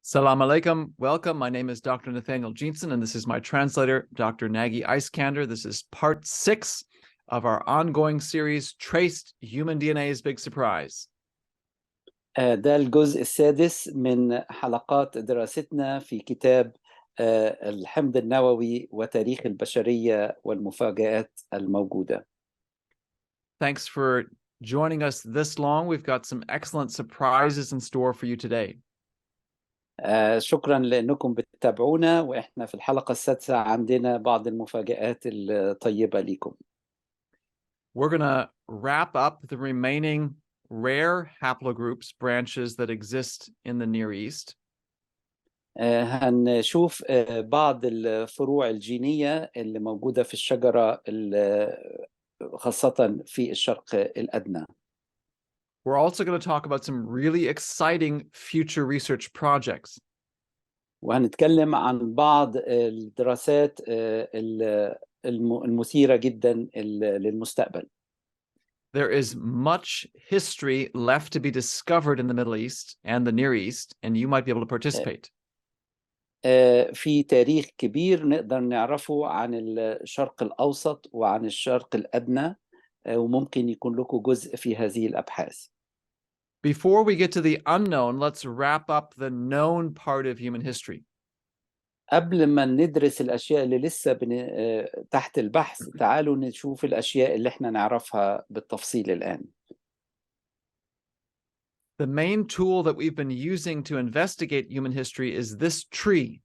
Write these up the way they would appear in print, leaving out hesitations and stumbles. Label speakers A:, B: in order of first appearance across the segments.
A: Salam alaikum. Welcome. My name is Dr. Nathaniel Jeanson, and this is my translator, Dr. Nagy Eiskander. This is part 6 of our ongoing series, Traced Human DNA's Big Surprise.
B: ده الجزء السادس من حلقات دراستنا في كتاب الحمض النووي وتاريخ البشرية والمفاجآت الموجودة.
A: Thanks for joining us this long. We've got some excellent surprises in store for you today.
B: شكرا لأنكم بتتابعونا، وإحنا في الحلقة السادسة عندنا بعض المفاجآت الطيبة لكم.
A: We're going to wrap up the remaining rare haplogroups branches that exist in the Near East.
B: هنشوف بعض الفروع الجينية اللي موجودة في الشجرة خاصة في الشرق الأدنى.
A: We're also going to talk about some really exciting future research projects.
B: وهنتكلم عن بعض الدراسات المثيرة جدا للمستقبل.
A: There is much history left to be discovered in the Middle East and the Near East, and you might be able to participate.
B: في تاريخ كبير نقدر نعرفه عن الشرق الأوسط وعن الشرق الأدنى، وممكن يكون لكم جزء في هذه الأبحاث.
A: Before we get to the unknown, let's wrap up the known part of human history.
B: قبل ما ندرس الأشياء اللي لسه تحت البحث، تعالوا نشوف الأشياء اللي احنا نعرفها بالتفصيل الآن.
A: The main tool that we've been using to investigate human history is this tree.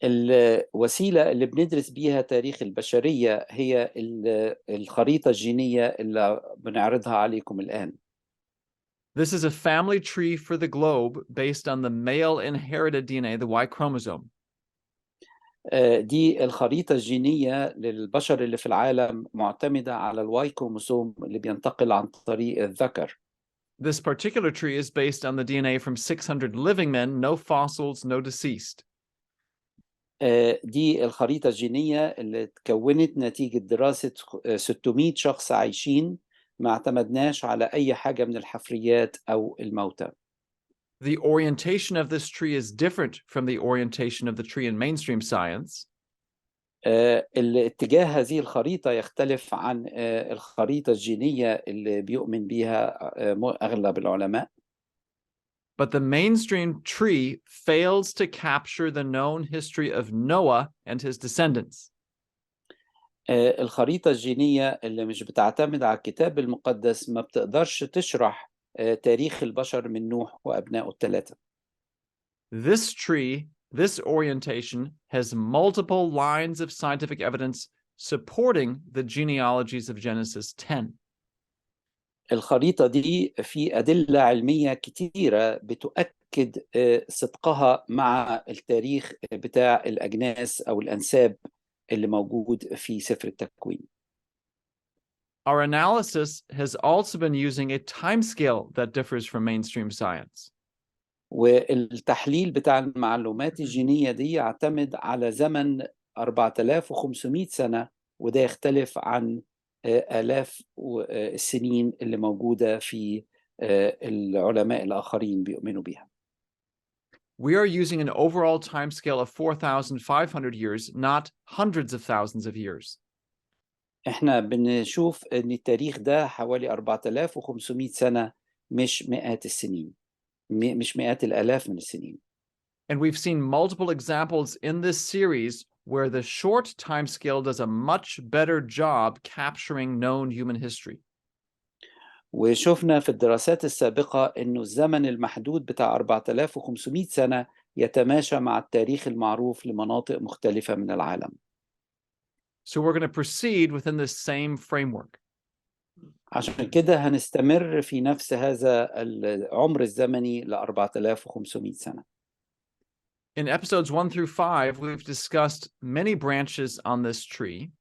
B: الوسيلة اللي بندرس بيها تاريخ البشرية هي الخريطة الجينية اللي بنعرضها عليكم الآن.
A: This is a family tree for the globe based on the male inherited DNA, the Y chromosome.
B: دي الخريطة الجينية للبشر اللي في العالم معتمدة على الواي كروموسوم اللي بينتقل عن طريق الذكر.
A: This particular tree is based on the DNA from 600 living men, no fossils, no deceased.
B: دي الخريطة الجينية اللي اتكونت نتيجة دراسة 600 شخص عايشين، ما اعتمدناش على أي حاجة من الحفريات أو الموتى.
A: The orientation of this tree is different from the orientation of the tree in mainstream science.
B: الاتجاه هذه الخريطة يختلف عن الخريطة الجينية اللي بيؤمن بها أغلب العلماء.
A: But the mainstream tree fails to capture the known history of Noah and his descendants.
B: الخريطة الجينية اللي مش بتعتمد على الكتاب المقدس ما بتقدرش تشرح تاريخ البشر من نوح وأبنائه الثلاثة.
A: This tree, this orientation, has multiple lines of scientific evidence supporting the genealogies of Genesis 10.
B: الخريطة دي في أدلة علمية كتيرة بتؤكد صدقها مع التاريخ بتاع الأجناس أو الأنساب اللي موجود في سفر التكوين.
A: Our analysis has also been using a timescale that differs from mainstream science.
B: والتحليل بتاع المعلومات الجينية دي يعتمد على زمن 4500 سنة، وده يختلف عن آلاف السنين اللي موجودة في العلماء الآخرين بيؤمنوا بيها.
A: We are using an overall timescale of 4,500 years, not hundreds of thousands of years.
B: احنا بنشوف ان التاريخ ده حوالي 4500 سنة، مش مئات السنين، مش مئات الآلاف من السنين.
A: And we've seen multiple examples in this series where the short timescale does a much better job capturing known human history.
B: وشفنا في الدراسات السابقة إنه الزمن المحدود بتاع 4500 سنة يتماشى مع التاريخ المعروف لمناطق مختلفة من العالم.
A: So we're going to proceed within the same framework.
B: عشان كده هنستمر في نفس هذا العمر الزمني ل 4500 سنة.
A: In episodes 1 through 5, we've discussed many branches on this tree.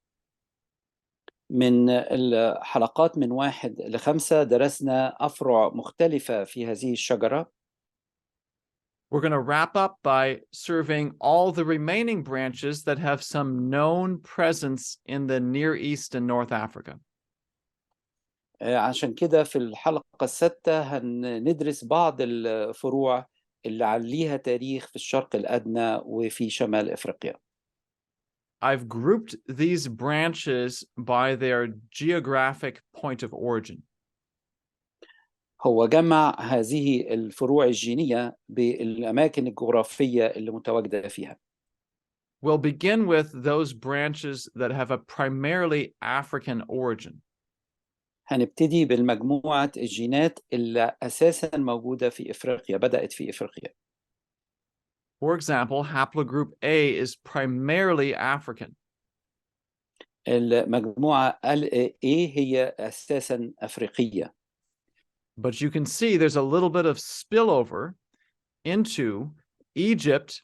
B: من الحلقات من 1 ل 5 درسنا أفرع مختلفة في هذه الشجرة.
A: We're going to wrap up by serving all the remaining branches that have some known presence in the Near East and North Africa.
B: عشان كده في الحلقة السادسة هندرس بعض الفروع اللي ليها تاريخ في الشرق الأدنى وفي شمال أفريقيا.
A: I've grouped these branches by their geographic point of origin.
B: هو جمع هذه الفروع الجينية بالأماكن الجغرافية اللي متواجدة فيها.
A: We'll begin with those branches that have a primarily African origin.
B: هنبتدي بالمجموعة الجينات اللي أساسا موجودة في إفريقيا، بدأت في إفريقيا.
A: For example, haplogroup A is primarily African.
B: المجموعة A هي أساسا أفريقية.
A: But you can see there's a little bit of spillover into Egypt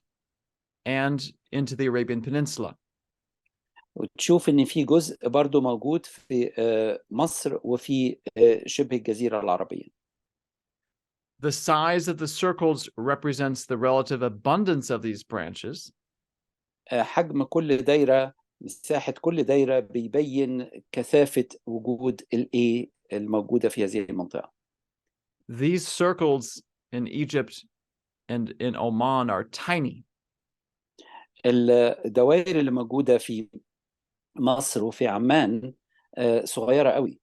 A: and into the Arabian Peninsula.
B: وتشوف إن في جزء برضو موجود في مصر وفي شبه الجزيرة العربية.
A: The size of the circles represents the relative abundance of these branches.
B: حجم كل دايرة، مساحة كل دايرة بيبين كثافة وجود A الموجودة في هذه المنطقة.
A: These circles in Egypt and in Oman are tiny.
B: الدوائر اللي موجودة في مصر وفي عمان صغيرة قوي.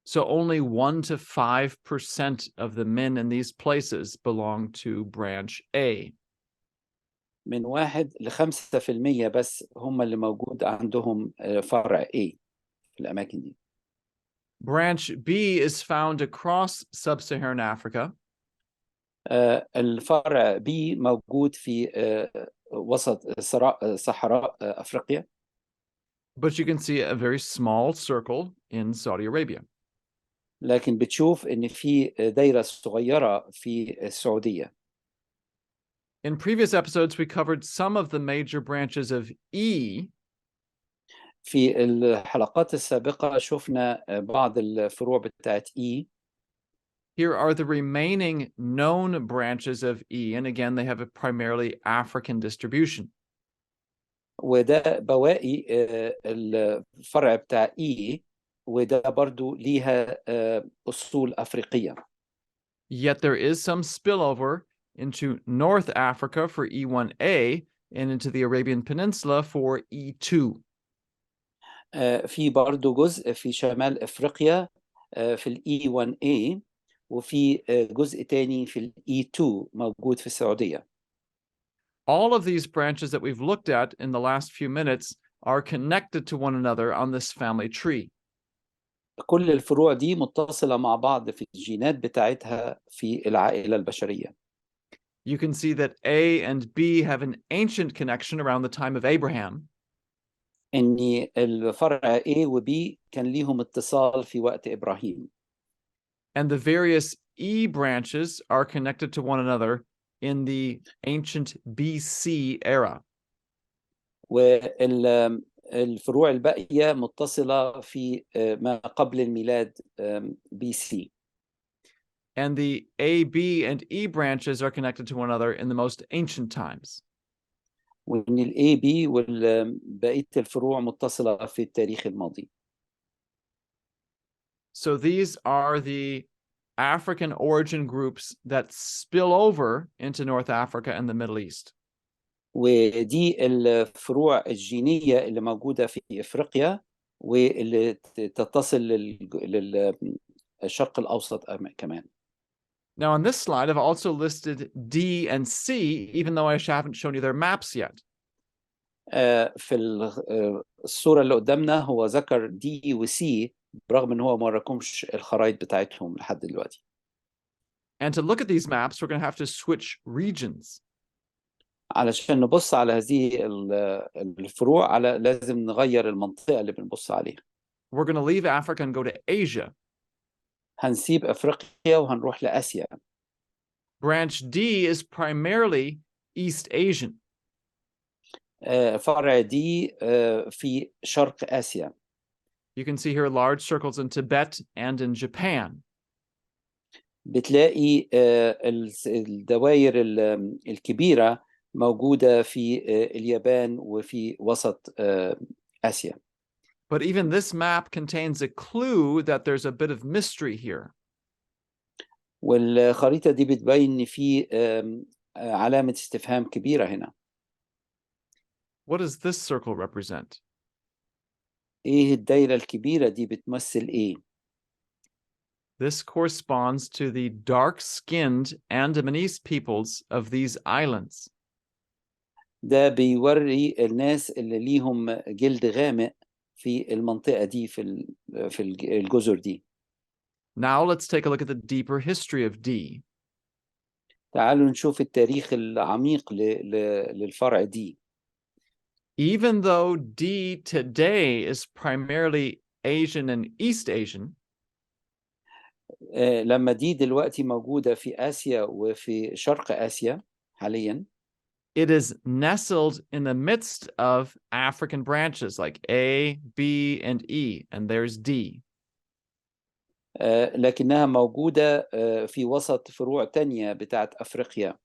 A: So only 1 to 5% of the men in these places belong to branch A.
B: من 1 ل5% بس هم اللي موجود عندهم فرع A في الأماكن دي.
A: Branch B is found across sub-Saharan Africa.
B: الفرع B موجود في وسط صحراء أفريقيا.
A: But you can see a very small circle in Saudi Arabia.
B: لكن بتشوف إن في دايرة صغيرة في السعودية.
A: In previous episodes, we covered some of the major branches of E.
B: في الحلقات السابقة شفنا بعض الفروع بتاعت E.
A: Here are the remaining known branches of E, and again, they have a primarily African distribution.
B: وده بواقي الفرع بتاع E، وده برضو ليها أصول أفريقية.
A: Yet there is some spillover into North Africa for E1A and into the Arabian Peninsula for E2.
B: في برضو جزء في شمال أفريقيا في ال E1A، وفي جزء تاني في ال E2 موجود في السعودية.
A: All of these branches that we've looked at in the last few minutes are connected to one another on this family tree.
B: كل الفروع دي متصلة مع بعض في الجينات بتاعتها في العائلة البشرية.
A: You can see that A and B have an ancient connection around the time of Abraham.
B: إن الفرع A و B كان ليهم اتصال في وقت إبراهيم.
A: And the various E branches are connected to one another in the ancient BC era.
B: والفروع الباقية متصلة في ما قبل الميلاد BC.
A: And the A, B, and E branches are connected to one another in the most ancient times.
B: وإن ال A, B وبقية الفروع متصلة في التاريخ الماضي.
A: So these are the African origin groups that spill over into North Africa and the Middle East.
B: ودي الفروع الجينية اللي موجودة في إفريقيا واللي تتصل للشرق الأوسط كمان.
A: Now on this slide, I've also listed D and C, even though I haven't shown you their maps yet.
B: في الصورة اللي قدامنا هو ذكر D و C برغم إن هو ما وراكمش الخرائط بتاعتهم لحد دلوقتي.
A: And to look at these maps, we're going to have to switch regions.
B: علشان نبص على هذه الفروع لازم نغير المنطقة اللي بنبص عليها.
A: We're going to leave Africa and go to Asia.
B: هنسيب أفريقيا وهنروح لآسيا.
A: Branch D is primarily East Asian.
B: فرع دي في شرق آسيا.
A: You can see here large circles in Tibet and in Japan.
B: بتلاقي الدوائر الكبيرة موجودة في اليابان وفي وسط آسيا.
A: But even this map contains a clue that there's a bit of mystery here.
B: والخريطة دي بتبين إن في علامة استفهام كبيرة هنا.
A: What does this circle represent?
B: إيه الدايرة الكبيرة دي بتمثل إيه؟
A: This corresponds to the dark-skinned Andamanese peoples of these islands.
B: ده بيوري الناس اللي ليهم جلد غامق في المنطقة دي في الجزر دي.
A: Now let's take a look at the deeper history of D.
B: تعالوا نشوف التاريخ العميق للفرع دي.
A: Even though D today is primarily Asian and East Asian,
B: لما دي دلوقتي موجودة في آسيا وفي شرق آسيا حاليا،
A: it is nestled in the midst of African branches like A, B, and E, and there's D.
B: لكنها موجودة في وسط فروع تانية بتاعت أفريقيا.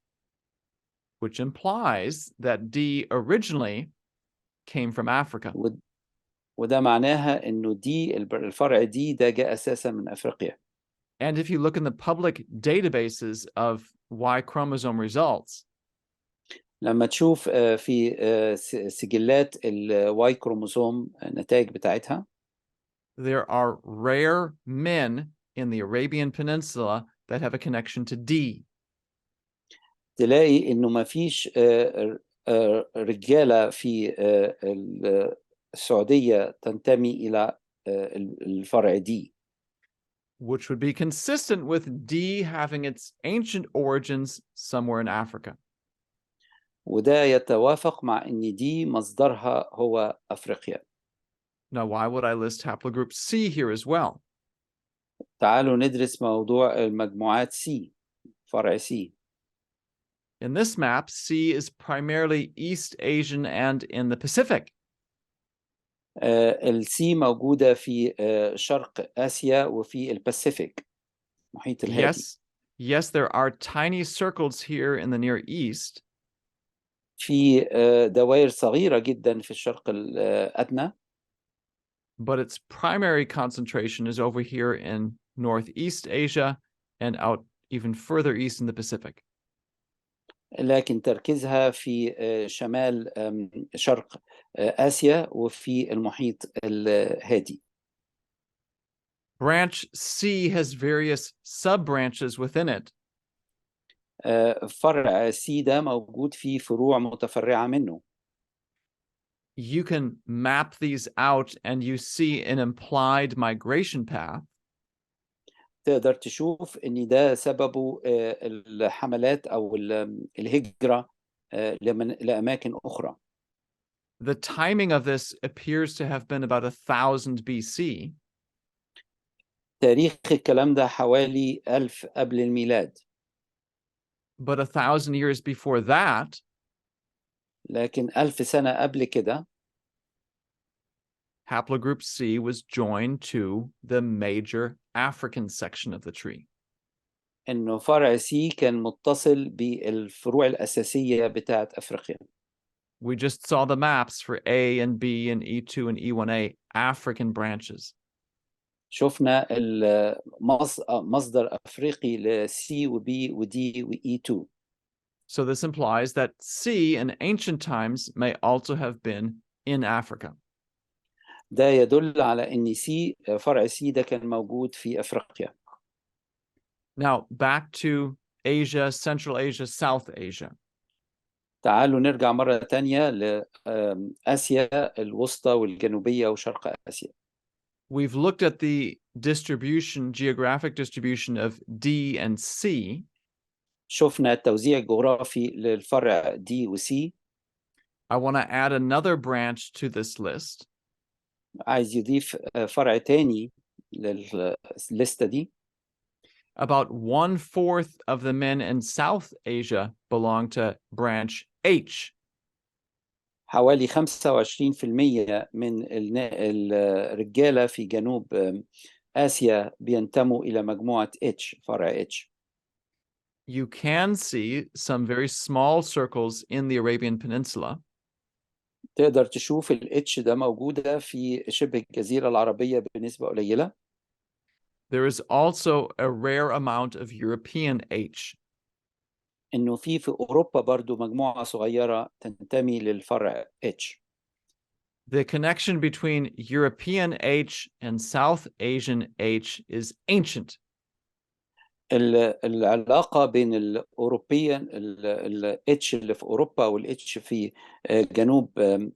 A: Which implies that D originally came from Africa.
B: وده معناها إنه دي الفرع دي ده جاء أساسا من أفريقيا.
A: And if you look in the public databases of Y chromosome results,
B: لما تشوف في سجلات الواي كروموسوم النتائج بتاعتها،
A: there are rare men in the Arabian Peninsula that have a connection to D.
B: تلاقي إنه ما فيش رجالة في السعودية تنتمي إلى الفرع دي.
A: Which would be consistent with D having its ancient origins somewhere in Africa.
B: وده يتوافق مع إن دي مصدرها هو أفريقيا.
A: Now, why would I list haplogroup C here as well?
B: تعالوا ندرس موضوع المجموعات C، فرع C.
A: In this map, C is primarily East Asian and in the Pacific.
B: السي موجودة في شرق آسيا وفي الباسيفيك، محيط الهادي.
A: Yes, there are tiny circles here in the Near East.
B: في دوائر صغيرة جدا في الشرق الأدنى.
A: But its primary concentration is over here in Northeast Asia and out even further east in the Pacific.
B: لكن تركيزها في شمال شرق آسيا وفي المحيط الهادي.
A: Branch C has various sub-branches within it.
B: فرع سي ده موجود فيه فروع متفرعة منه.
A: You can map these out and you see an implied migration path.
B: تقدر تشوف ان ده سببه الحملات او الهجرة لأماكن أخرى.
A: The timing of this appears to have been about 1000 BC.
B: تاريخ الكلام ده حوالي 1000 قبل الميلاد.
A: But 1000 years before that,
B: لكن 1000 سنة قبل كده,
A: haplogroup C was joined to the major African section of the tree.
B: إنه فرع سي كان متصل بالفروع الأساسية بتاعت أفريقيا.
A: We just saw the maps for A and B and E2 and E1A, African branches.
B: شفنا مصدر أفريقي لسي وبي ودي وE2.
A: So this implies that C in ancient times may also have been in Africa.
B: ده يدل على إن سي فرع سي ده كان موجود في أفريقيا.
A: Now back to Asia, Central Asia, South Asia.
B: تعالوا نرجع مرة تانية لآسيا الوسطى والجنوبية وشرق آسيا.
A: We've looked at the distribution, geographic distribution of D and C.
B: شفنا التوزيع الجغرافي للفرع D و C.
A: I want to add another branch to this list.
B: عايز يضيف فرع تاني للليستة دي.
A: About 1/4 of the men in South Asia belong to branch H.
B: حوالي 25% من الرجالة في جنوب آسيا بينتموا إلى مجموعة H، فرع H.
A: You can see some very small circles in the Arabian Peninsula.
B: تقدر تشوف ال H ده موجودة في شبه الجزيرة العربية بنسبة قليلة.
A: There is also a rare amount of European H.
B: إنه في أوروبا برضو مجموعة صغيرة تنتمي للفرع H.
A: The connection between European H and South Asian H is ancient.
B: العلاقة بين الأوروبيين ال H اللي في أوروبا وال H في جنوب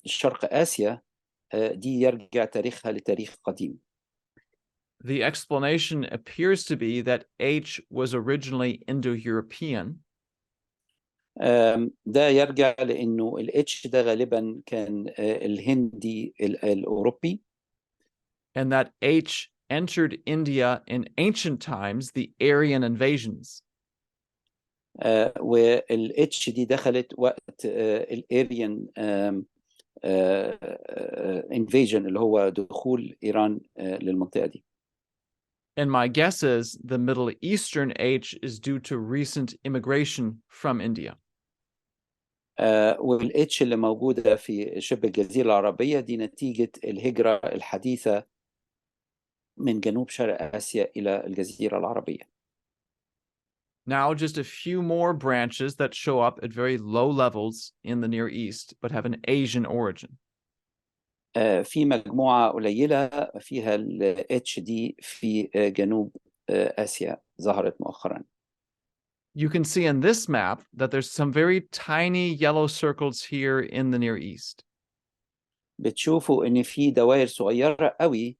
B: شرق آسيا دي يرجع تاريخها لتاريخ قديم.
A: The explanation appears to be that H was originally Indo-European,
B: ده يرجع لأنه ال H ده غالبا كان الهندي الأوروبي.
A: and that H entered India in ancient times, the Aryan invasions.
B: وال H دي دخلت وقت الاريان invasion اللي هو دخول إيران للمنطقة دي.
A: And my guess is the Middle Eastern H is due to recent immigration from India.
B: وال H اللي موجودة في شبه الجزيرة العربية دي نتيجة الهجرة الحديثة من جنوب شرق آسيا إلى الجزيرة العربية.
A: Now, just a few more branches that show up at very low levels in the Near East, but have an Asian origin.
B: في مجموعة قليلة فيها ال H دي في جنوب آسيا ظهرت مؤخرا.
A: You can see in this map that there's some very tiny yellow circles here in the Near East.
B: بتشوفوا إن في دوائر صغيرة قوي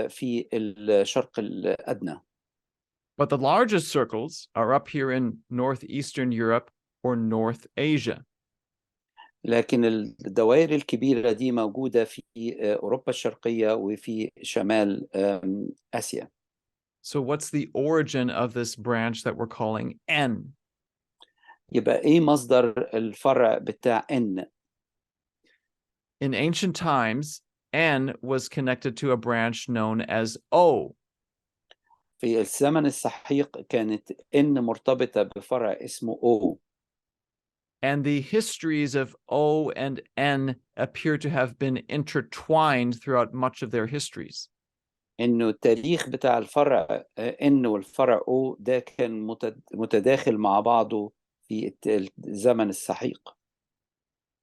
B: في الشرق الأدنى.
A: But the largest circles are up here in northeastern Europe or North Asia.
B: لكن الدوائر الكبيرة دي موجودة في أوروبا الشرقية وفي شمال آسيا.
A: So what's the origin of this branch that we're calling N?
B: يبقى إيه مصدر الفرع بتاع N؟
A: In ancient times, N was connected to a branch known as O.
B: في الزمن السحيق كانت N مرتبطة بفرع اسمه O.
A: And the histories of O and N appear to have been intertwined throughout much of their histories.
B: إنه التاريخ بتاع الفرع N والفرع O ده كان متداخل مع بعضه في الزمن السحيق.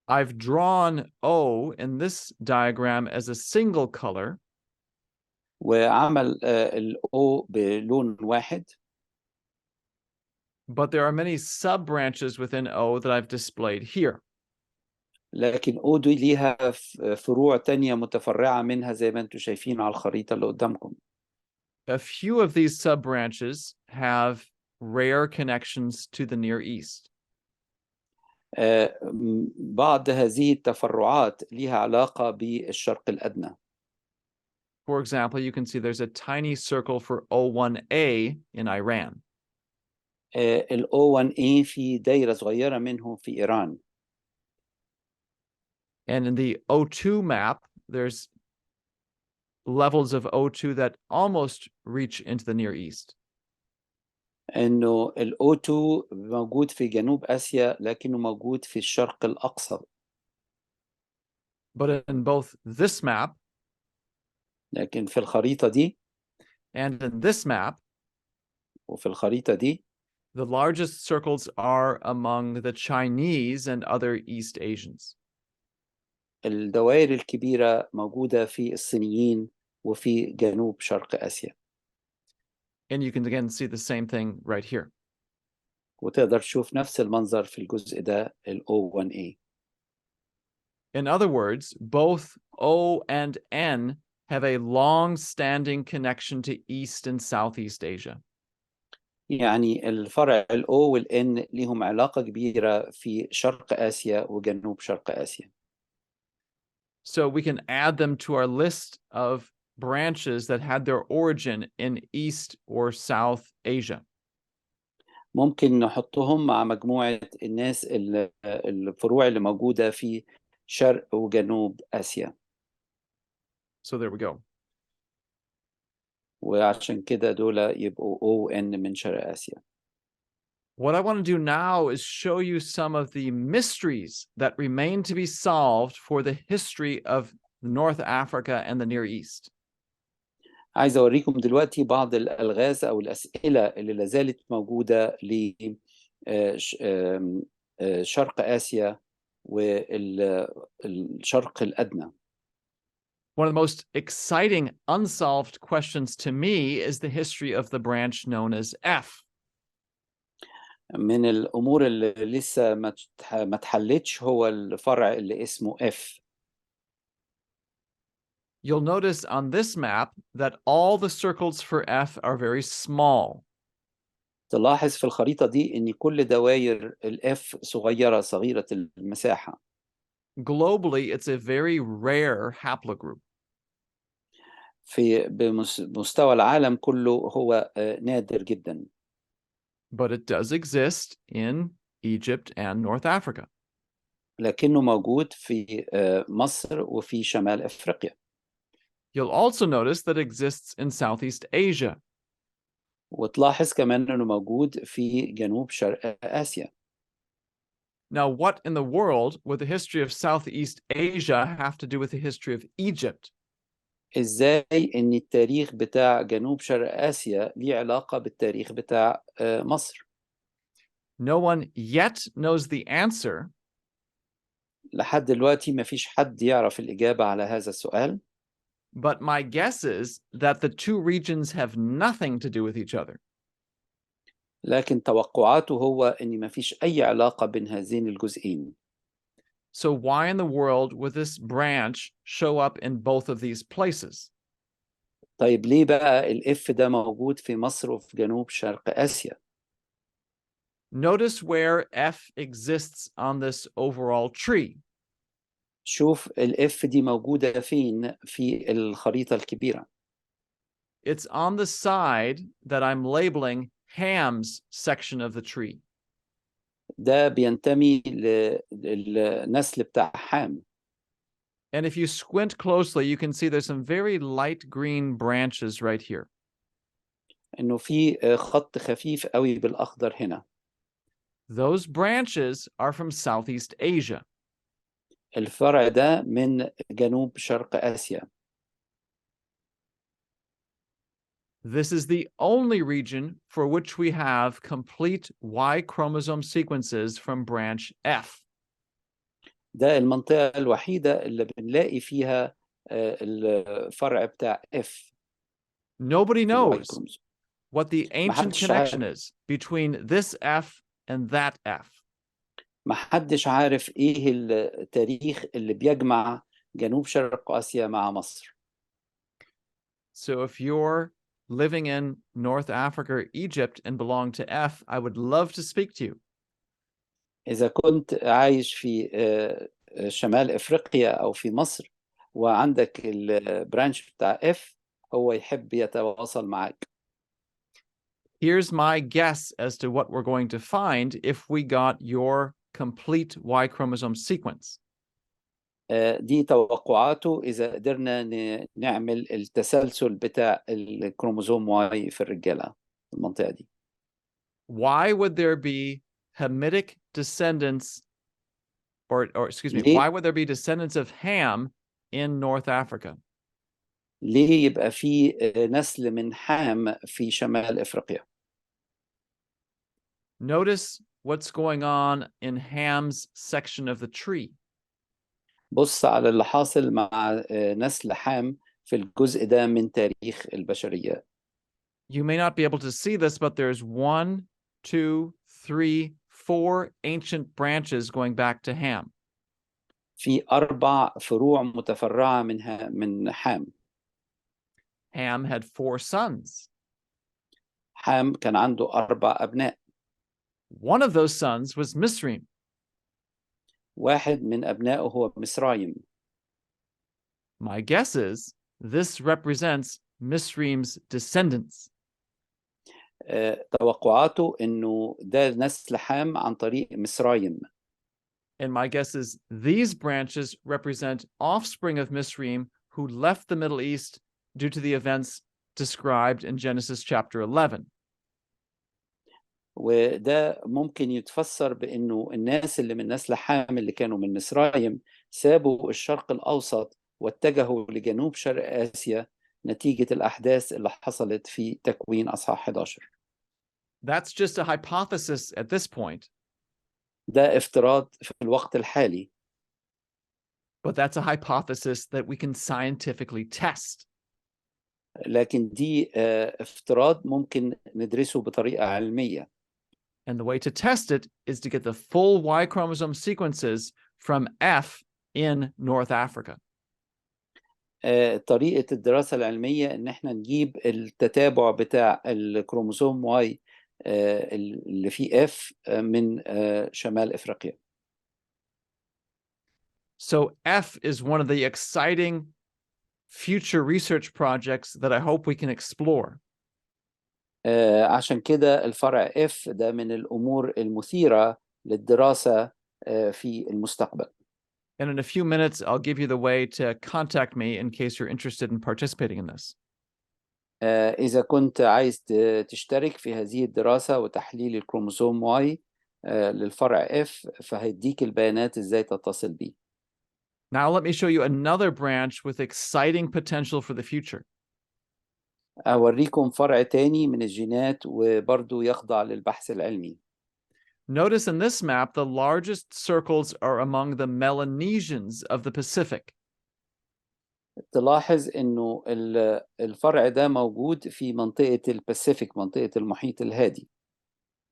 A: I've drawn O in this diagram as a single color.
B: وعمل ال O بلون واحد.
A: But there are many sub-branches within O that I've displayed here.
B: لكن O دي ليها فروع تانية متفرعة منها زي ما انتم شايفين على الخريطة اللي قدامكم.
A: A few of these sub-branches have rare connections to the Near East.
B: بعض هذه التفرعات ليها علاقة بالشرق الأدنى.
A: For example, you can see there's a tiny circle for O1A in Iran.
B: ال O1A في دايرة صغيرة منهم في إيران.
A: And in the O2 map, there's levels of O2 that almost reach into the Near East.
B: إنه ال O2 موجود في جنوب آسيا لكنه موجود في الشرق الأقصى.
A: But in both this map
B: لكن في الخريطة دي
A: and in this map,
B: وفي الخريطة دي
A: the largest circles are among the Chinese and other East Asians.
B: الدوائر الكبيرة موجودة في الصينيين وفي جنوب شرق آسيا.
A: And you can again see the same thing right here.
B: وتقدر تشوف نفس المنظر في الجزء ده ال O1A.
A: In other words, both O and N have a long-standing connection to East and Southeast Asia.
B: يعني الفرع ال O وال N ليهم علاقة كبيرة في شرق آسيا وجنوب شرق آسيا.
A: So we can add them to our list of branches that had their origin in East or South Asia.
B: ممكن نحطهم مع مجموعة الناس الفروع اللي موجودة في شرق وجنوب آسيا.
A: So there we go.
B: وعشان كده دول يبقوا ON من شرق آسيا.
A: What I want to do now is show you some of the mysteries that remain to be solved for the history of North Africa and the Near East.
B: عايز أوريكم دلوقتي بعض الألغاز أو الأسئلة اللي لازالت موجودة لشرق آسيا والشرق الأدنى.
A: One of the most exciting unsolved questions to me is the history of the branch known as F.
B: من الأمور اللي لسه ما اتحلتش هو الفرع اللي اسمه F.
A: You'll notice on this map that all the circles for F are very small.
B: تلاحظ في الخريطة دي إن كل دوائر الF صغيرة المساحة.
A: Globally, it's a very rare haplogroup.
B: في بمستوى العالم كله هو نادر جدا.
A: But it does exist in Egypt and North Africa.
B: لكنه موجود في مصر وفي شمال أفريقيا.
A: You'll also notice that it exists in Southeast Asia.
B: وتلاحظ كمان إنه موجود في جنوب شرق آسيا.
A: Now, what in the world would the history of Southeast Asia have to do with the history of Egypt?
B: إزاي إن التاريخ بتاع جنوب شرق آسيا ليه علاقة بالتاريخ بتاع مصر؟
A: No one yet knows the answer,
B: لحد دلوقتي ما فيش حد يعرف الإجابة على هذا السؤال.
A: but my guess is that the two regions have nothing to do with each other.
B: لكن توقعاته هو إن ما فيش أي علاقة بين هذين الجزئين.
A: So why in the world would this branch show up in both of these places?
B: طيب ليه بقى الإف ده موجود في مصر وفي جنوب شرق آسيا؟
A: Notice where F exists on this overall tree.
B: شوف الإف دي موجودة فين في الخريطة الكبيرة.
A: It's on the side that I'm labeling Ham's section of the tree.
B: ده بينتمي للنسل بتاع حام.
A: And if you squint closely, you can see there's some very light green branches right here.
B: إنه في خط خفيف قوي بالأخضر هنا.
A: Those branches are from Southeast Asia.
B: الفرع ده من جنوب شرق آسيا.
A: This is the only region for which we have complete Y chromosome sequences from branch F.
B: ده المنطقة الوحيدة اللي بنلاقي فيها الفرع بتاع F.
A: Nobody
B: في الواي
A: knows
B: كروموسوم.
A: what the ancient
B: محدش
A: connection
B: عارف.
A: is between this F and that F.
B: محدش عارف إيه التاريخ اللي بيجمع جنوب شرق آسيا مع مصر.
A: So if you're living in North Africa or Egypt and belong to F, I would love to speak to you.
B: إذا كنت عايش في شمال أفريقيا أو في مصر وعندك البرانش بتاع F هو يحب يتواصل معك.
A: Here's my guess as to what we're going to find if we got your complete Y chromosome sequence.
B: دي توقعاته إذا قدرنا نعمل التسلسل بتاع الكروموزوم واي في الرجالة في المنطقة دي.
A: Why would there be Hamitic descendants, or excuse me,
B: ليه؟
A: why would there be descendants of Ham in North Africa?
B: ليه يبقى في نسل من حام في شمال أفريقيا؟
A: Notice what's going on in Ham's section of the tree.
B: بص على اللي حاصل مع نسل حام في الجزء ده من تاريخ البشرية.
A: You may not be able to see this, but there's 1, 2, 3, 4 ancient branches going back to Ham.
B: في 4 فروع متفرعة من حام.
A: Ham had 4 sons.
B: حام كان عنده 4 أبناء.
A: One of those sons was Misraim.
B: واحد من أبنائه هو مصرايم.
A: My guess is this represents Misraim's descendants.
B: توقعاته إنه ده نسل حام عن طريق مصرايم.
A: And my guess is these branches represent offspring of Misraim who left the Middle East due to the events described in Genesis chapter 11.
B: وده ممكن يتفسر بأنه الناس اللي من نسل حام اللي كانوا من مصرايم سابوا الشرق الأوسط واتجهوا لجنوب شرق آسيا نتيجة الأحداث اللي حصلت في تكوين أصحاح 11.
A: That's just a hypothesis at this point,
B: ده افتراض في الوقت الحالي،
A: but that's a hypothesis that we can scientifically test.
B: لكن دي افتراض ممكن ندرسه بطريقة علمية.
A: And the way to test it is to get the full Y chromosome sequences from F in North Africa.
B: طريقة الدراسة العلمية إن إحنا نجيب التتابع بتاع الكروموسوم واي اللي فيه F من شمال إفريقيا.
A: So F is one of the exciting future research projects that I hope we can explore.
B: عشان كده الفرع F ده من الأمور المثيرة للدراسة في المستقبل.
A: And in a few minutes, I'll give you the way to contact me in case you're interested in participating in this.
B: إذا كنت عايز تشترك في هذه الدراسة وتحليل الكروموسوم واي للفرع F فهيديك البيانات إزاي تتصل بيه.
A: Now let me show you another branch with exciting potential for the future.
B: أوريكم فرع تاني من الجينات وبرضو يخضع للبحث العلمي.
A: Notice in this map, the largest circles are among the Melanesians of the Pacific.
B: تلاحظ إنه الفرع ده موجود في منطقة الباسيفيك، منطقة المحيط الهادي.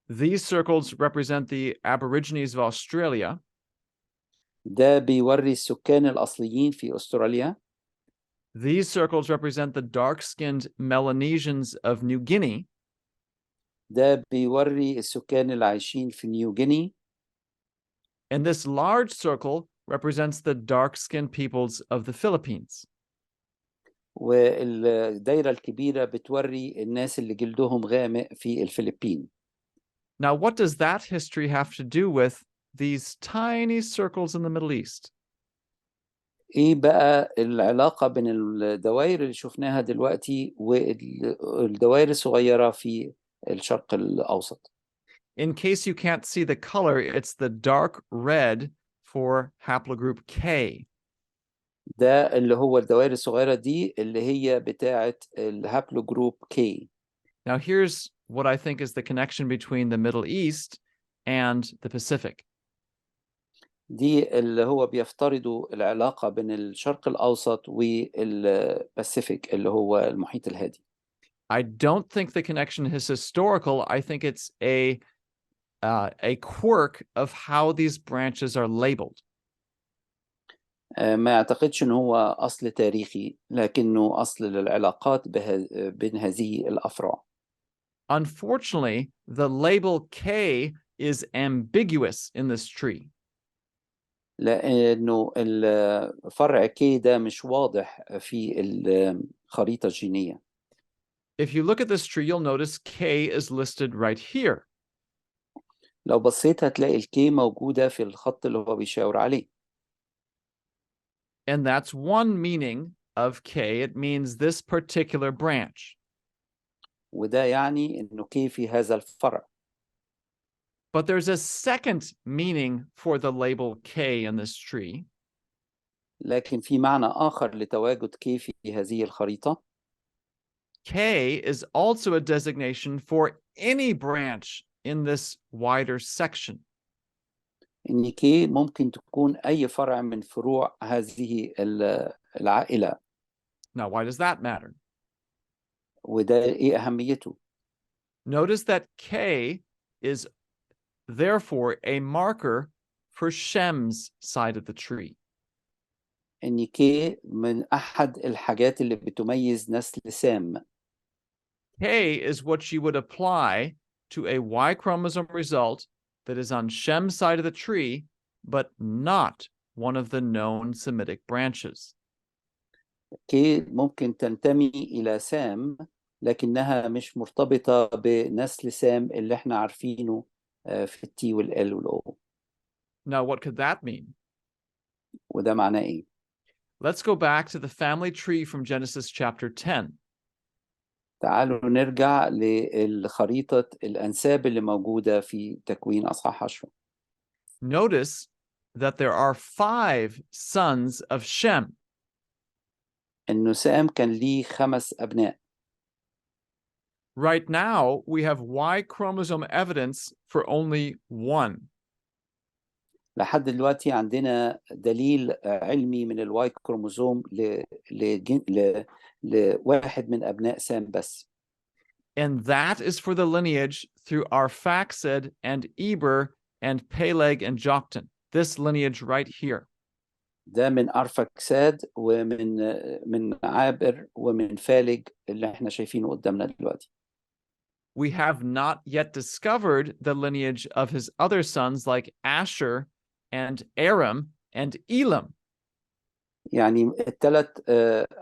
A: These circles represent the Aborigines of Australia.
B: ده بيوري السكان الأصليين في أستراليا.
A: These circles represent the dark-skinned Melanesians of New Guinea.
B: ده بيوري السكان اللي عايشين في نيو جيني.
A: And this large circle represents the dark-skinned peoples of the Philippines.
B: والدايرة الكبيرة بتوري الناس اللي جلدهم غامق في الفلبين.
A: Now, what does that history have to do with these tiny circles in the Middle East?
B: ايه بقى العلاقة بين الدوائر اللي شفناها دلوقتي والدوائر الصغيرة في الشرق الأوسط؟
A: In case you can't see the color, it's the dark red for haplogroup K.
B: ده اللي هو الدوائر الصغيرة دي اللي هي بتاعة الهابلوجروب K.
A: Now, here's what I think is the connection between the Middle East and the Pacific.
B: دي اللي هو بيفترضوا العلاقة بين الشرق الأوسط والباسيفيك اللي هو المحيط الهادي.
A: I don't think the connection is historical. I think it's a quirk of how these branches are labeled.
B: ما أعتقدش إن هو أصل تاريخي، لكنه أصل للعلاقات بين هذه الأفرع.
A: Unfortunately, the label K is ambiguous in this tree.
B: لأنه الفرع K ده مش واضح في الخريطة الجينية.
A: If you look at this tree, you'll notice K is listed right here.
B: لو بصيت هتلاقي الكي موجودة في الخط اللي هو بيشاور عليه.
A: And that's one meaning of K. It means this particular branch.
B: وده يعني إنه كي في هذا الفرع.
A: But there's a second meaning for the label K in this tree.
B: لكن في معنى آخر لتواجد كي في هذه الخريطة.
A: K is also a designation for any branch in this wider section.
B: إن كي ممكن تكون أي فرع من فروع هذه العائلة.
A: Now, why does that matter?
B: وده إيه أهميته؟
A: Notice that K is therefore a marker for Shem's side of the tree.
B: إن كي من أحد الحاجات اللي بتميز نسل سام.
A: K is what you would apply to a Y chromosome result that is on Shem's side of the tree, but not one of the known Semitic branches.
B: كي ممكن تنتمي إلى سام لكنها مش مرتبطة بنسل سام اللي احنا عارفينه في التي والال والأو.
A: Now, what could that mean?
B: وده معناه إيه؟
A: Let's go back to the family tree from Genesis chapter 10.
B: تعالوا نرجع للخريطة الأنساب اللي موجودة في تكوين أصحاح 10.
A: Notice that there are 5 sons of Shem.
B: إنه سام كان ليه 5 أبناء.
A: Right now, we have Y chromosome evidence for only one.
B: لحد دلوقتي عندنا دليل علمي من الواي كروموزوم لواحد من أبناء سام بس.
A: And that is for the lineage through Arphaxad and Eber and Peleg and Joktan. This lineage right here.
B: ده من أرفكساد من عابر ومن فالج اللي احنا شايفينه قدامنا دلوقتي.
A: We have not yet discovered the lineage of his other sons like Asher and Aram and Elam.
B: يعني ال3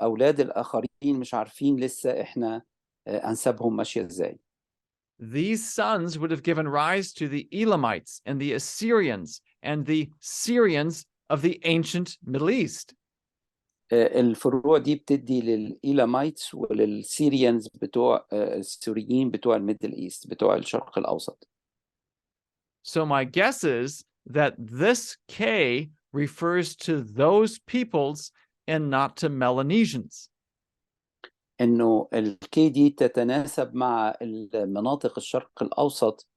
B: أولاد الآخرين مش عارفين لسه احنا أنسابهم ماشية ازاي.
A: These sons would have given rise to the Elamites and the Assyrians and the Syrians of the ancient Middle East.
B: الفروع دي بتدي للإيلاميتس وللسيريانز بتوع السوريين بتوع الميدل إيست بتوع الشرق الأوسط.
A: So my guess is that this K refers to those peoples and not to Melanesians.
B: إنه الكي دي تتناسب مع المناطق الشرق الأوسط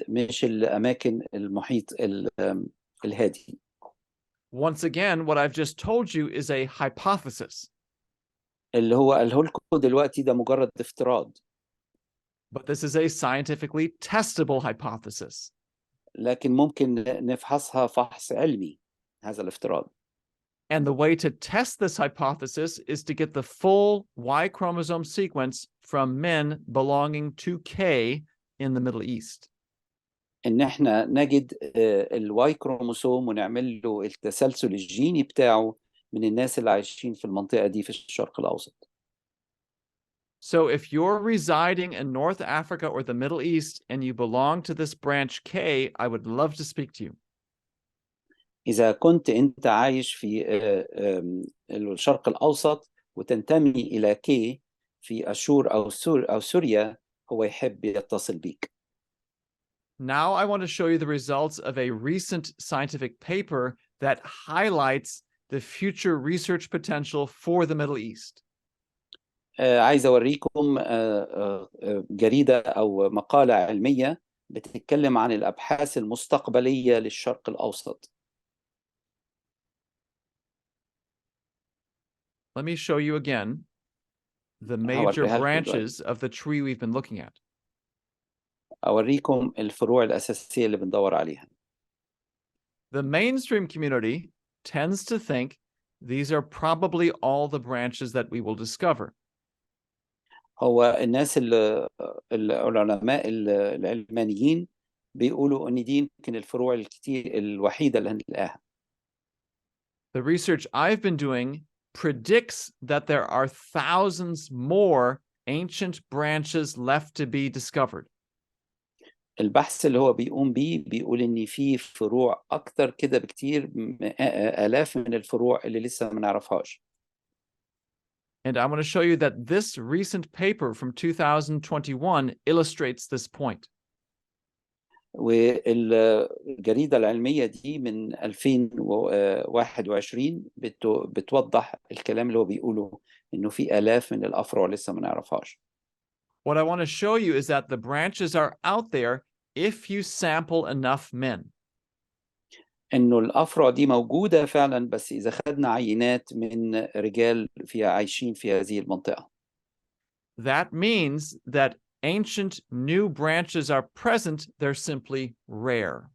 B: مش الأماكن المحيط الهادي.
A: Once again, what I've just told you is a hypothesis.
B: اللي هو قاله لكم دلوقتي ده مجرد افتراض.
A: But this is a scientifically testable hypothesis.
B: لكن ممكن نفحصها فحص علمي هذا الافتراض.
A: And the way to test this hypothesis is to get the full Y chromosome sequence from men belonging to K in the Middle East.
B: ان احنا نجد الواي كروموسوم ونعمل له التسلسل الجيني بتاعه من الناس اللي عايشين في المنطقة دي في الشرق الأوسط.
A: So if you're residing in North Africa or the Middle East and you belong to this branch K, I would love to speak to you.
B: إذا كنت أنت عايش في الشرق الأوسط وتنتمي إلى كي في أشور أو سوريا هو يحب يتصل بيك.
A: Now I want to show you the results of a recent scientific paper that highlights the future research potential for the Middle East.
B: عايز أوريكم جريدة أو مقالة علمية بتتكلم عن الأبحاث المستقبلية للشرق الأوسط.
A: Let me show you again the major branches of the tree we've been looking at.
B: أوريكم الفروع الأساسية اللي بندور عليها.
A: The mainstream community tends to think these are probably all the branches that we will discover.
B: هو الناس العلماء العلمانيين بيقولوا إن دي يمكن الفروع الوحيدة اللي هنلاقيها.
A: The research I've been doing predicts that there are thousands more ancient branches left to be discovered.
B: البحث اللي هو بيقوم بيه بيقول إن في فروع أكتر كده بكتير آلاف من الفروع اللي لسه ما نعرفهاش.
A: And I want to show you that this recent paper from 2021 illustrates this point.
B: والجريدة العلمية دي من 2021 بتوضح الكلام اللي هو بيقوله إنه في آلاف من الأفرع لسه ما نعرفهاش.
A: What I want to show you is that the branches are out there if you sample enough men.
B: إنه الأفرع دي موجودة فعلا بس إذا خدنا عينات من رجال عايشين في هذه المنطقة.
A: That means that ancient new branches are present, they're simply rare.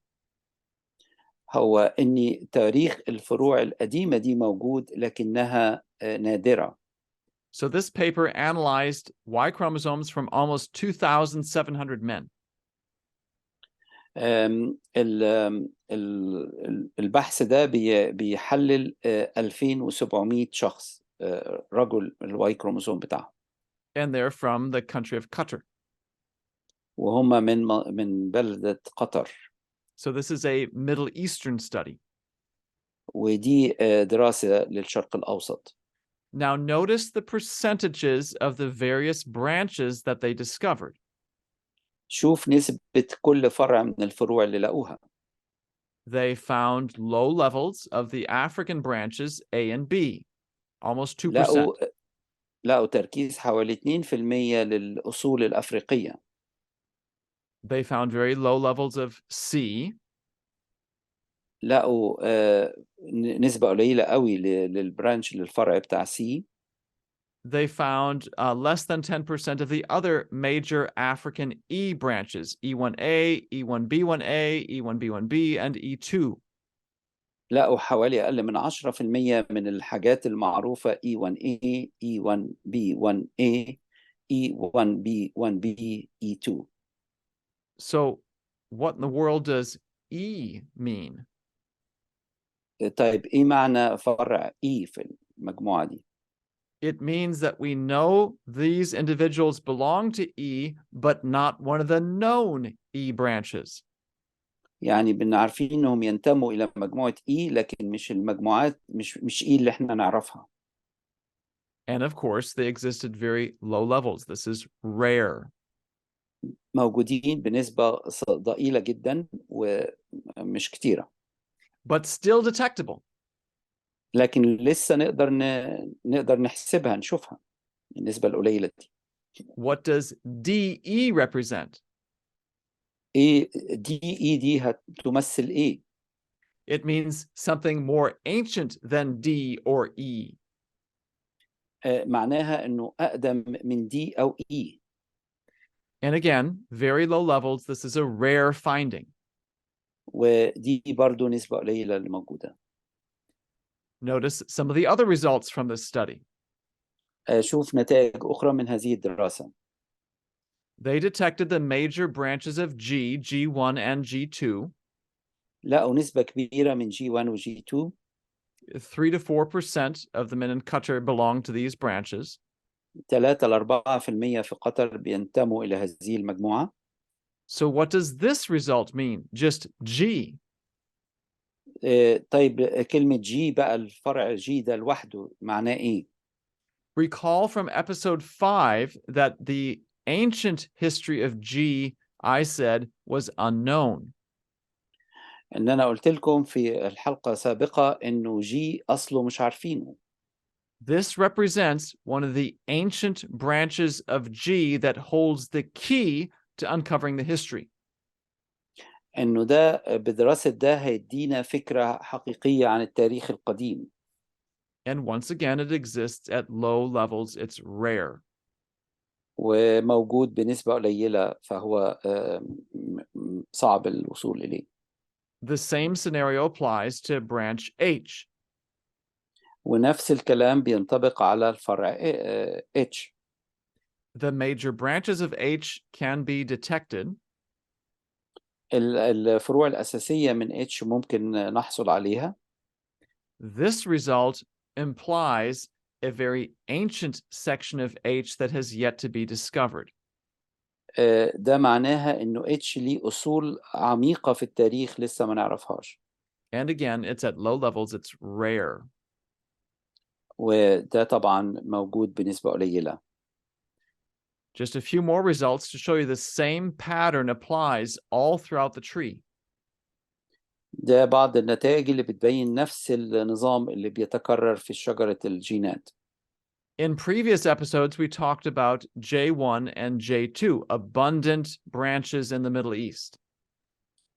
B: هو إن تاريخ الفروع القديمة دي موجود لكنها نادرة.
A: So this paper analyzed Y chromosomes from almost 2,700 men.
B: البحث ده بيحلل 2700 شخص رجل الواي كروموسوم بتاعهم.
A: And they're from the country of Qatar.
B: وهم من بلدة قطر.
A: So this is a Middle Eastern study.
B: ودي دراسة للشرق الأوسط.
A: Now notice the percentages of the various branches that they discovered.
B: شوف نسبة كل فرع من الفروع اللي لقوها.
A: They found low levels of the African branches A and B. almost 2%.
B: لقوا تركيز حوالي 2% للأصول الأفريقية.
A: They found very low levels of C.
B: لقوا نسبة قليلة قوي للبرانش للفرع بتاع C.
A: They found less than 10% of the other major African E branches, E1A, E1B1A, E1B1B, and E2.
B: لقوا حوالي أقل من 10% من الحاجات المعروفة E1A, E1B1A, E1B1B, E2.
A: So what in the world does E mean?
B: طيب إيه معنى فرع E في المجموعة دي؟
A: It means that we know these individuals belong to E, but not one of the known E branches.
B: يعني بنعرفين إنهم ينتموا إلى مجموعة E لكن مش المجموعات مش E اللي إحنا نعرفها.
A: And of course, they exist at very low levels. This is rare.
B: موجودين بنسبة ضئيلة جدا ومش كتيرة.
A: But still detectable.
B: لكن لسه نقدر نحسبها نشوفها النسبة القليلة دي.
A: What does DE represent?
B: إيه دي هتمثل إيه؟
A: It means something more ancient than D or E.
B: معناها إنه أقدم من D أو E.
A: And again, very low levels. This is a rare finding.
B: ودي برضو نسبة قليلة اللي موجودة.
A: Notice some of the other results from this study.
B: شوف نتائج أخرى من هذه الدراسة.
A: They detected the major branches of G, G1 and G2.
B: لقوا نسبة كبيرة من G1 و G2.
A: 3 to 4% of the men in Qatar belong to these branches.
B: 3 ل 4% في قطر بينتموا إلى هذه المجموعة.
A: So what does this result mean? Just G.
B: طيب كلمة G بقى الفرع G ده لوحده معناه إيه؟
A: Recall from episode 5 that the ancient history of G, I said, was unknown.
B: إن أنا قلت لكم في الحلقة السابقة إنه G أصله مش عارفينه.
A: This represents one of the ancient branches of G that holds the key to uncovering the history.
B: إنه ده بدراسة ده هيدينا فكرة حقيقية عن التاريخ القديم.
A: And once again, it exists at low levels. It's rare.
B: وموجود بنسبة قليلة فهو صعب الوصول إليه.
A: The same scenario applies to branch H.
B: ونفس الكلام بينطبق على الفرع H.
A: The major branches of H can be detected.
B: الفروع الأساسية من H ممكن نحصل عليها.
A: This result implies a very ancient section of H that has yet to be discovered.
B: ده معناها إنه H ليه أصول عميقة في التاريخ لسه ما نعرفهاش.
A: And again, it's at low levels. It's rare.
B: وده طبعا موجود بنسبة قليلة.
A: Just a few more results to show you the same pattern applies all throughout the tree.
B: ده بعض النتائج اللي بتبين نفس النظام اللي بيتكرر في شجرة الجينات.
A: In previous episodes, we talked about J1 and J2, abundant branches in the Middle East.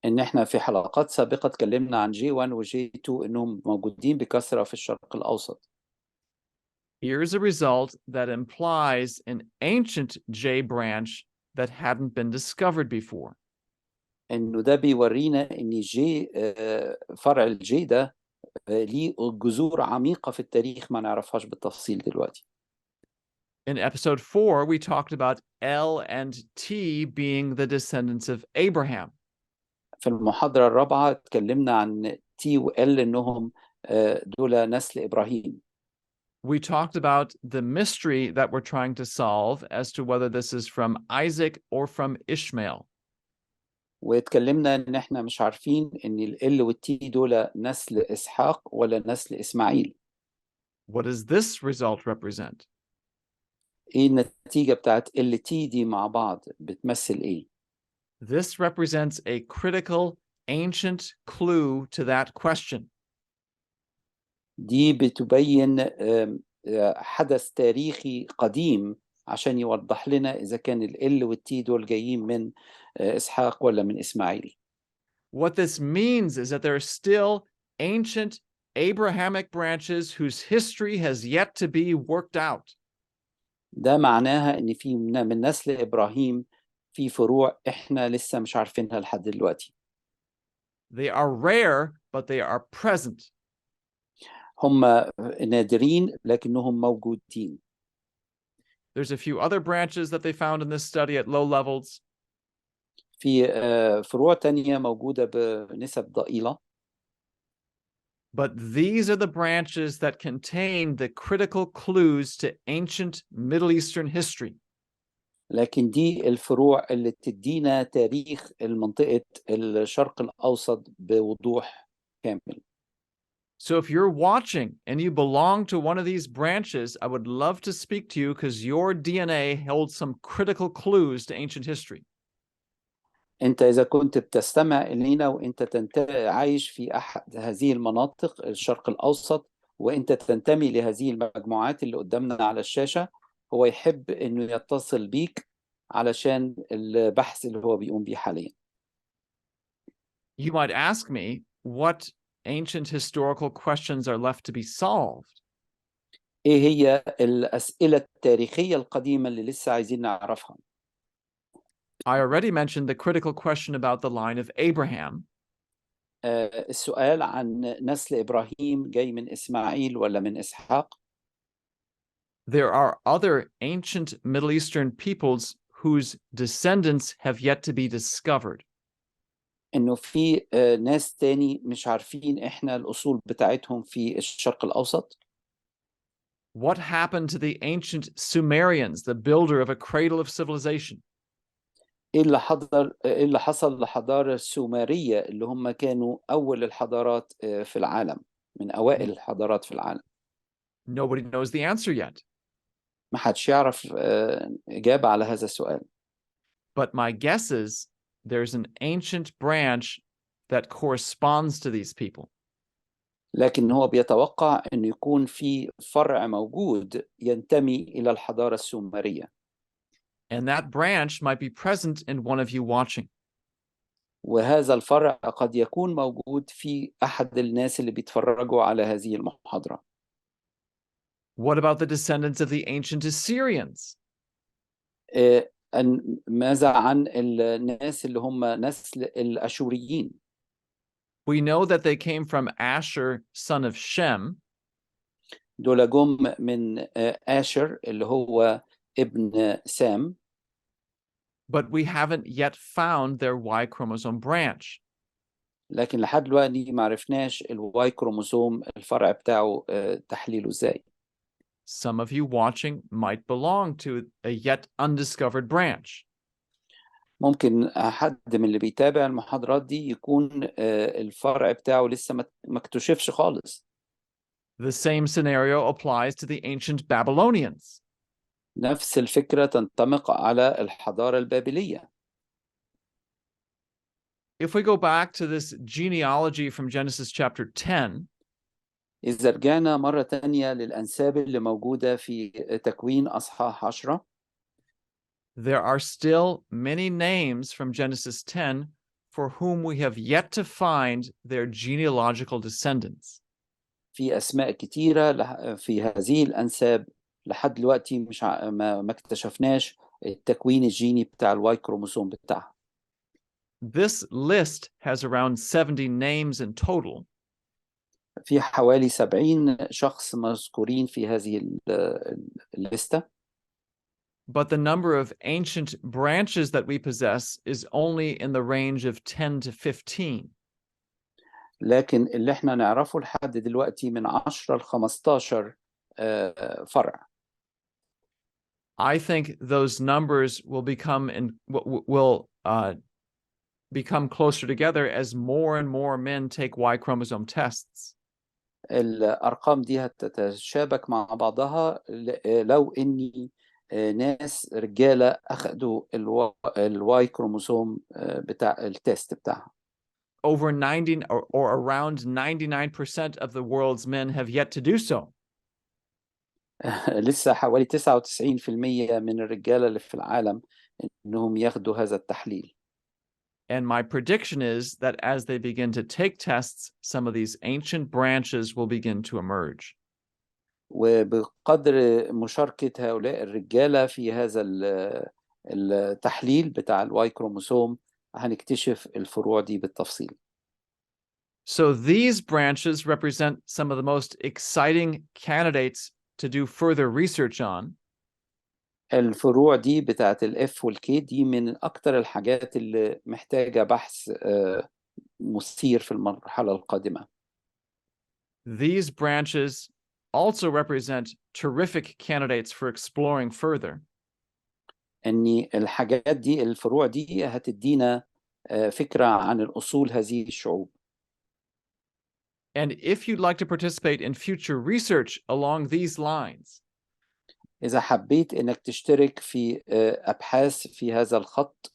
B: إن إحنا في حلقات سابقة اتكلمنا عن J1 و J2 إنهم موجودين بكثرة في الشرق الأوسط.
A: Here's a result that implies an ancient J branch that hadn't been discovered before.
B: إنه ده بيورينا إن فرع الجي ده ليه جذور عميقة في التاريخ ما نعرفهاش بالتفصيل دلوقتي.
A: In episode 4, we talked about L and T being the descendants of Abraham.
B: في المحاضرة الرابعة اتكلمنا عن T و L إنهم دول نسل إبراهيم.
A: We talked about the mystery that we're trying to solve as to whether this is from Isaac or from Ishmael.
B: واتكلمنا إن إحنا مش عارفين إن ال L وال T دول نسل إسحاق ولا نسل إسماعيل.
A: What does this result represent?
B: إيه النتيجة بتاعت ال T دي مع بعض بتمثل إيه؟
A: This represents a critical ancient clue to that question.
B: دي بتبين حدث تاريخي قديم عشان يوضح لنا إذا كان ال والتي دول جايين من إسحاق ولا من إسماعيل.
A: What this means is that there are still ancient Abrahamic branches whose history has yet to be worked out.
B: ده معناها إن في من نسل إبراهيم في فروع إحنا لسه مش عارفينها لحد دلوقتي.
A: They are rare, but they are present.
B: هم نادرين لكنهم موجودين.
A: There's a few other branches that they found in this study at low levels.
B: في فروع تانية موجودة بنسب ضئيلة.
A: But these are the branches that contain the critical clues to ancient Middle Eastern history.
B: لكن دي الفروع اللي تدينا تاريخ المنطقة الشرق الأوسط بوضوح كامل.
A: So if you're watching and you belong to one of these branches, I would love to speak to you because your DNA holds some critical clues to ancient history.
B: أنت إذا كنت بتستمع إلينا وأنت عايش في أحد هذه المناطق الشرق الأوسط وأنت تنتمي لهذه المجموعات اللي قدامنا على الشاشة، هو يحب إنه يتصل بيك علشان البحث اللي هو بيقوم بيه حاليا.
A: You might ask me what ancient historical questions are left to be solved.
B: إيه هي الأسئلة التاريخية القديمة اللي لسه عايزين نعرفها؟
A: I already mentioned the critical question about the line of Abraham.
B: السؤال عن نسل إبراهيم جاي من إسماعيل ولا من إسحاق؟
A: There are other ancient Middle Eastern peoples whose descendants have yet to be discovered.
B: إنه في ناس تاني مش عارفين إحنا الأصول بتاعتهم في الشرق الأوسط.
A: What happened to the ancient Sumerians, the builder of a cradle of civilization?
B: إيه اللي حصل لحضارة السومرية اللي هم كانوا أول الحضارات في العالم، من أوائل الحضارات في العالم؟
A: Nobody knows the answer yet.
B: ما حدش يعرف إجابة على هذا السؤال.
A: But my guess is there's an ancient branch that corresponds to these people.
B: لكن هو بيتوقع أن يكون في فرع موجود ينتمي إلى الحضارة السومرية.
A: And that branch might be present in one of you watching.
B: وهذا الفرع قد يكون موجود في أحد الناس اللي بيتفرجوا على هذه المحاضرة.
A: What about the descendants of the ancient Assyrians?
B: ماذا عن الناس اللي هم نسل الأشوريين؟
A: We know that they came from Asher, son of Shem.
B: دول جم من آشر اللي هو ابن سام.
A: But we haven't yet found their Y chromosome branch.
B: لكن لحد دلوقتي ما عرفناش الواي كروموسوم الفرع بتاعه تحليله ازاي.
A: Some of you watching might belong to a yet undiscovered branch.
B: ممكن حد من اللي بيتابع المحاضرات دي يكون الفرع بتاعه لسه ما اكتشفش خالص.
A: The same scenario applies to the ancient Babylonians.
B: نفس الفكرة تنطبق على الحضارة البابلية.
A: If we go back to this genealogy from Genesis chapter 10,
B: إذا رجعنا مرة تانية للأنساب اللي موجودة في تكوين أصحاح 10،
A: there are still many names from Genesis 10 for whom we have yet to find their genealogical descendants.
B: في أسماء كتيرة في هذه الأنساب لحد دلوقتي مش ما اكتشفناش التكوين الجيني بتاع الواي كروموسوم بتاعها.
A: This list has around 70 names in total.
B: في حوالي 70 شخص مذكورين في هذه الليستة.
A: But the number of ancient branches that we possess is only in the range of 10 to 15.
B: لكن اللي احنا نعرفه لحد دلوقتي من 10 ل 15 فرع.
A: I think those numbers will become closer together as more and more men take Y chromosome tests.
B: الأرقام دي هتتشابك مع بعضها لو إني ناس رجالة أخذوا الواي كروموسوم بتاع التست بتاعها.
A: Over 90 or around 99% of the world's men have yet to do so.
B: لسه حوالي 99% من الرجالة اللي في العالم إنهم ياخدوا هذا التحليل.
A: And my prediction is that as they begin to take tests, some of these ancient branches will begin to emerge.
B: وبقدر مشاركة هؤلاء الرجالة في هذا التحليل بتاع الواي كروموسوم هنكتشف الفروع دي بالتفصيل.
A: So these branches represent some of the most exciting candidates to do further research on.
B: الفروع دي بتاعت الاف والكي دي من أكتر الحاجات اللي محتاجة بحث مثير في المرحلة القادمة.
A: These branches also represent terrific candidates for exploring further.
B: إن الحاجات دي الفروع دي هتدينا فكرة عن الأصول هذه الشعوب.
A: And if you'd like to participate in future research along these lines,
B: إذا حبيت إنك تشترك في أبحاث في هذا الخط،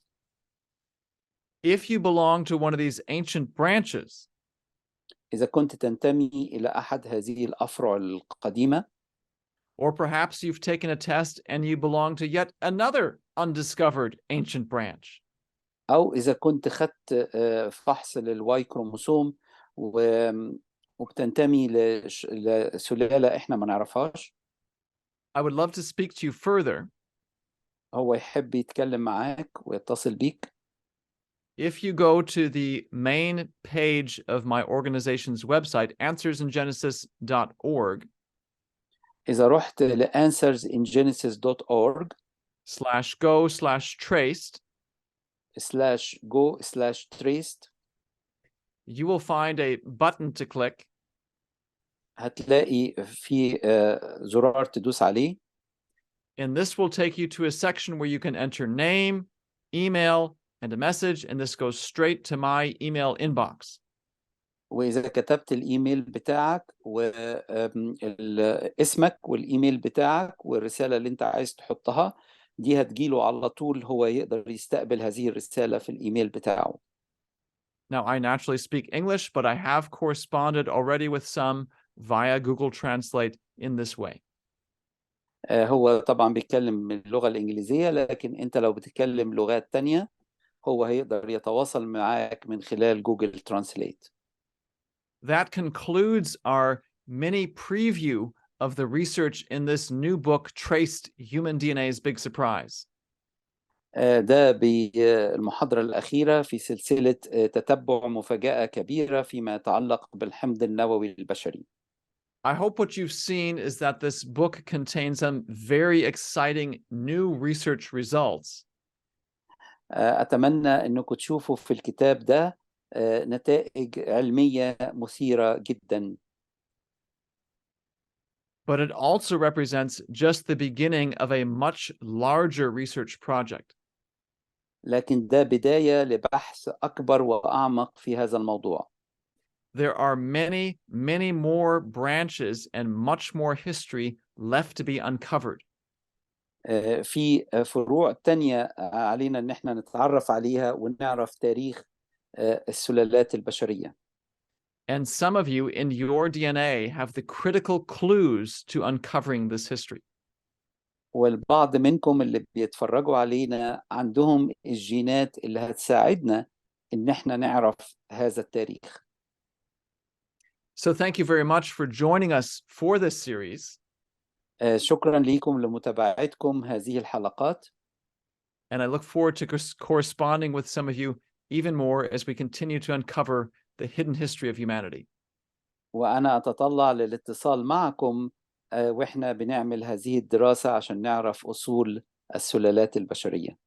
A: if you belong to one of these ancient branches,
B: إذا كنت تنتمي إلى أحد هذه الأفرع القديمة،
A: or perhaps you've taken a test and you belong to yet another undiscovered ancient branch,
B: أو إذا كنت خدت فحص للواي كروموسوم وبتنتمي لسلالة إحنا ما نعرفهاش،
A: I would love to speak to you further.
B: هو يحب يتكلم معاك ويتصل بيك.
A: If you go to the main page of my organization's website, answersingenesis.org,
B: إذا رحت ل answersingenesis.org/go/traced
A: you will find a button to click,
B: هتلاقي في زرار تدوس عليه.
A: and this will take you to a section where you can enter name, email, and a message, and this goes straight to my email inbox.
B: وإذا كتبت الإيميل بتاعك واسمك والإيميل بتاعك والرسالة اللي أنت عايز تحطها دي هتجيله على طول، هو يقدر يستقبل هذه الرسالة في الإيميل بتاعه.
A: Now, I naturally speak English, but I have corresponded already with some via Google Translate in this way.
B: هو طبعا بيتكلم اللغة الإنجليزية، لكن أنت لو بتتكلم لغات تانية هو هيقدر يتواصل معاك من خلال جوجل ترانسليت.
A: That concludes our mini preview of the research in this new book, Traced Human DNA's Big Surprise.
B: ده بالمحاضرة الأخيرة في سلسلة تتبع مفاجأة كبيرة فيما يتعلق بالحمض النووي البشري.
A: I hope what you've seen is that this book contains some very exciting new research results.
B: أتمنى أنكم تشوفوا في الكتاب ده نتائج علمية مثيرة جدا.
A: But it also represents just the beginning of a much larger research project.
B: لكن ده بداية لبحث أكبر وأعمق في هذا الموضوع.
A: There are many, many more branches and much more history left to be uncovered.
B: في فروع تانية علينا أن احنا نتعرف عليها ونعرف تاريخ السلالات البشرية.
A: And some of you in your DNA have the critical clues to uncovering this history.
B: والبعض منكم اللي بيتفرجوا علينا عندهم الجينات اللي هتساعدنا إن احنا نعرف هذا التاريخ.
A: So thank you very much for joining us for this series.
B: شكرا لكم لمتابعتكم هذه الحلقات.
A: And I look forward to corresponding with some of you even more as we continue to uncover the hidden history of humanity.
B: وأنا أتطلع للاتصال معكم وإحنا بنعمل هذه الدراسة عشان نعرف أصول السلالات البشرية.